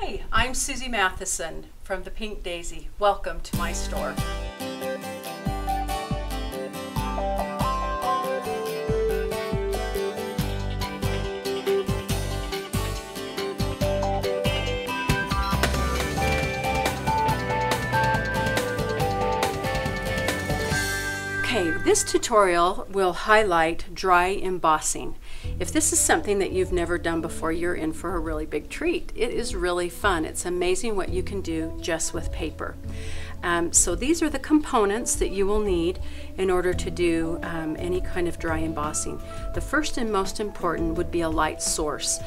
Hi, I'm Susie Matheson from the Pink Daisy. Welcome to my store. Okay, this tutorial will highlight dry embossing. If this is something that you've never done before, you're in for a really big treat. It is really fun. It's amazing what you can do just with paper. So these are the components that you will need in order to do any kind of dry embossing. The first and most important would be a light source.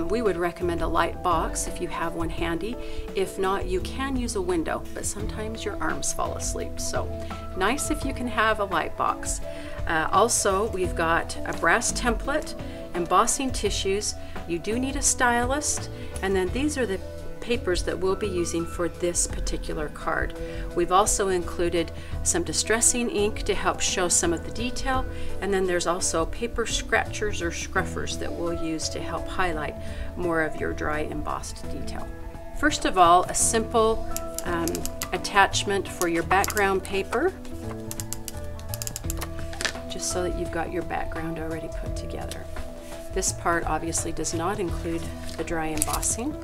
We would recommend a light box if you have one handy. If not, you can use a window, but sometimes your arms fall asleep. So nice if you can have a light box. Also, we've got a brass template, embossing tissues. You do need a stylist, and then these are the papers that we'll be using for this particular card. We've also included some distressing ink to help show some of the detail, and then there's also paper scratchers or scruffers that we'll use to help highlight more of your dry embossed detail. First of all, a simple attachment for your background paper, just so that you've got your background already put together. This part obviously does not include the dry embossing,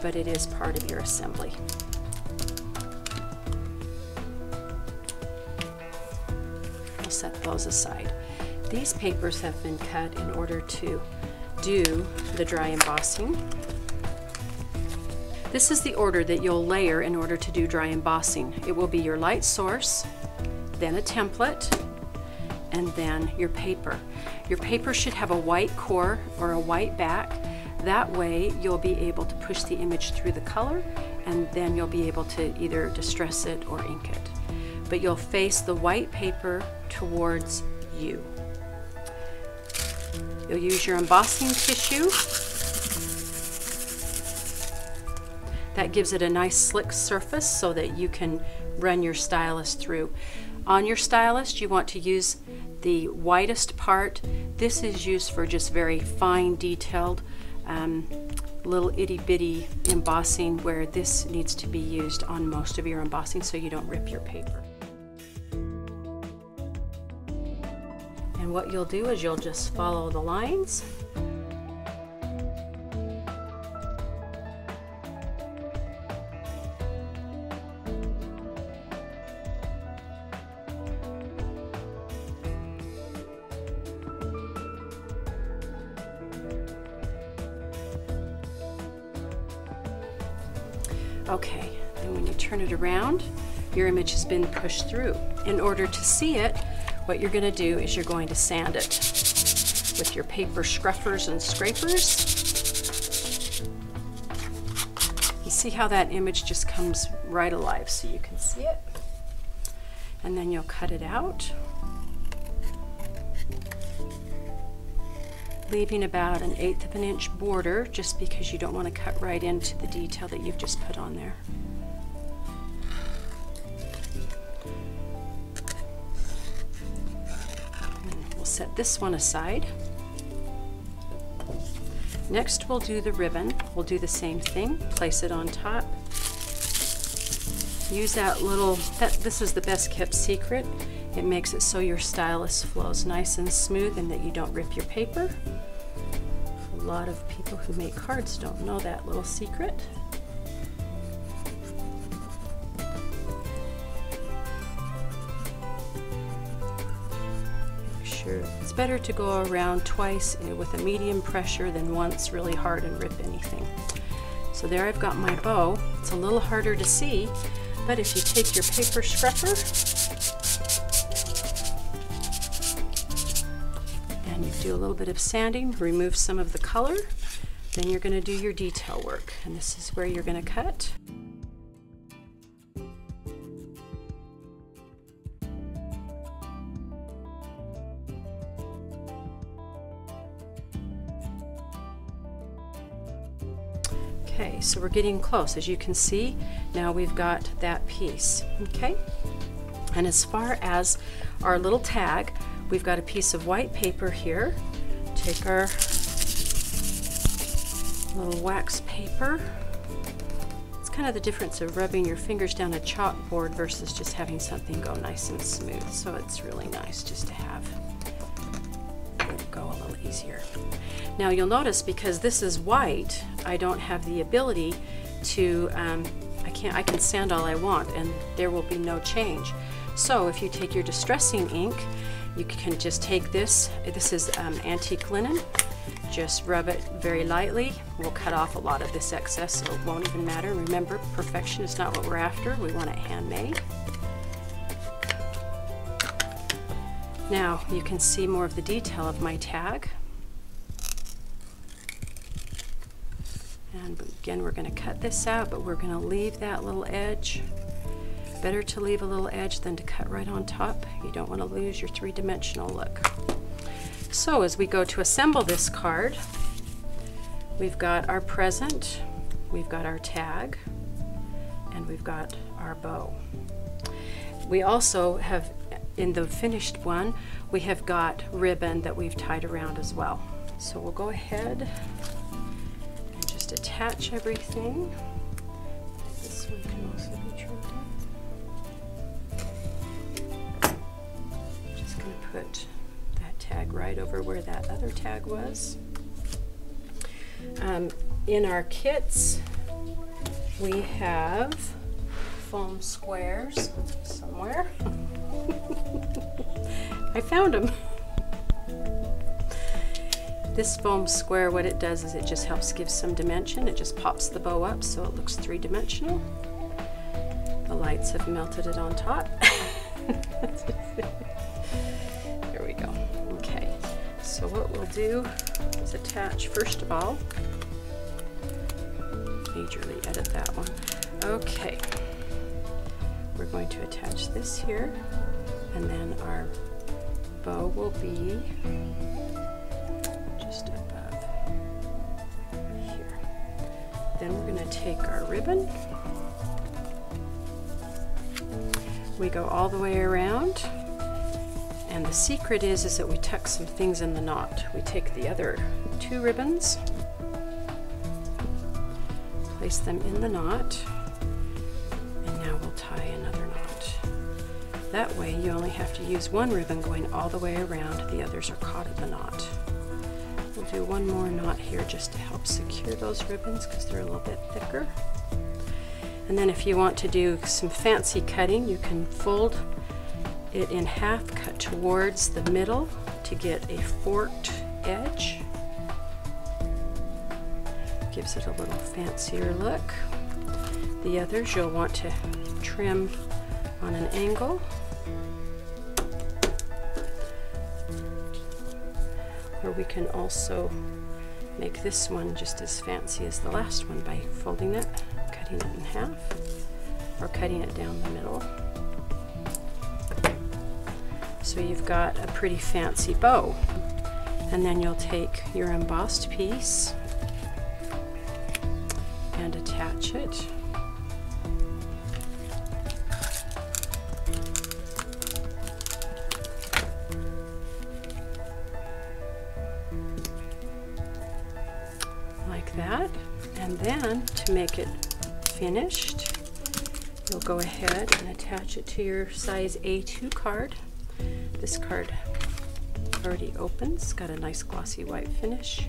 but it is part of your assembly. We'll set those aside. These papers have been cut in order to do the dry embossing. This is the order that you'll layer in order to do dry embossing. It will be your light source, then a template, and then your paper. Your paper should have a white core or a white back. That way you'll be able to push the image through the color, and then you'll be able to either distress it or ink it. But you'll face the white paper towards you. You'll use your embossing tissue. That gives it a nice slick surface so that you can run your stylus through. On your stylus, you want to use the whitest part. This is used for just very fine detailed little itty-bitty embossing, where this needs to be used on most of your embossing so you don't rip your paper. And what you'll do is you'll just follow the lines. Okay, and when you turn it around, your image has been pushed through. In order to see it, what you're going to do is you're going to sand it with your paper scruffers and scrapers. You see how that image just comes right alive so you can see it? And then you'll cut it out, leaving about 1/8 of an inch border, just because you don't want to cut right into the detail that you've just put on there. And we'll set this one aside. Next we'll do the ribbon. We'll do the same thing, place it on top. Use that little, this is the best kept secret. It makes it so your stylus flows nice and smooth and that you don't rip your paper. A lot of people who make cards don't know that little secret. Make sure it's better to go around twice with a medium pressure than once really hard and rip anything. So there I've got my bow. It's a little harder to see, but if you take your paper scruffer and you do a little bit of sanding, remove some of the color, then you're going to do your detail work. And this is where you're going to cut. Okay, so we're getting close. As you can see, now we've got that piece. Okay, and as far as our little tag, we've got a piece of white paper here. Take our little wax paper, kind of the difference of rubbing your fingers down a chalkboard versus just having something go nice and smooth. So it's really nice just to have it go a little easier. Now you'll notice because this is white, I don't have the ability to, I can sand all I want and there will be no change. So if you take your distressing ink, you can just take this is antique linen, just rub it very lightly. We'll cut off a lot of this excess so it won't even matter. Remember, perfection is not what we're after, we want it handmade. Now you can see more of the detail of my tag. And again, we're going to cut this out, but we're going to leave that little edge. Better to leave a little edge than to cut right on top. You don't want to lose your three-dimensional look. So as we go to assemble this card, we've got our present, we've got our tag, and we've got our bow. We also have, in the finished one, we have got ribbon that we've tied around as well. So we'll go ahead and just attach everything. This one can also be trimmed up. Just going to put that tag right over where that other tag was. In our kits, we have foam squares somewhere. I found them. This foam square, what it does is it just helps give some dimension. It just pops the bow up so it looks three-dimensional. The lights have melted it on top. There we go. Okay, so what we'll do is attach, first of all, majorly edit that one. Okay, we're going to attach this here, and then our bow will be just above here. Then we're going to take our ribbon. We go all the way around, and the secret is that we tuck some things in the knot. We take the other two ribbons, place them in the knot, and now we'll tie another knot. That way you only have to use one ribbon going all the way around, the others are caught in the knot. We'll do one more knot here just to help secure those ribbons because they're a little bit thicker. And then if you want to do some fancy cutting, you can fold it in half, cut towards the middle to get a forked edge. Gives it a little fancier look. The others you'll want to trim on an angle. Or we can also make this one just as fancy as the last one by folding it, cutting it in half, or cutting it down the middle. So you've got a pretty fancy bow. And then you'll take your embossed piece and attach it. Like that. And then to make it finished, you'll go ahead and attach it to your size A2 card. This card already opens, got a nice glossy white finish,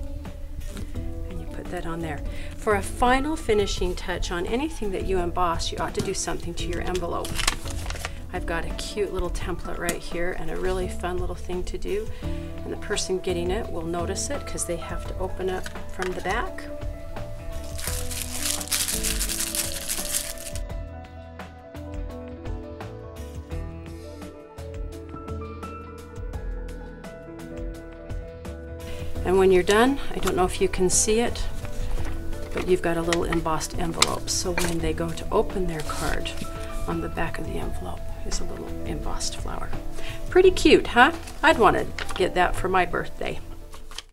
and you put that on there. For a final finishing touch on anything that you emboss, you ought to do something to your envelope. I've got a cute little template right here and a really fun little thing to do, and the person getting it will notice it because they have to open up from the back. And when you're done, I don't know if you can see it, but you've got a little embossed envelope. So when they go to open their card, on the back of the envelope is a little embossed flower. Pretty cute, huh? I'd want to get that for my birthday.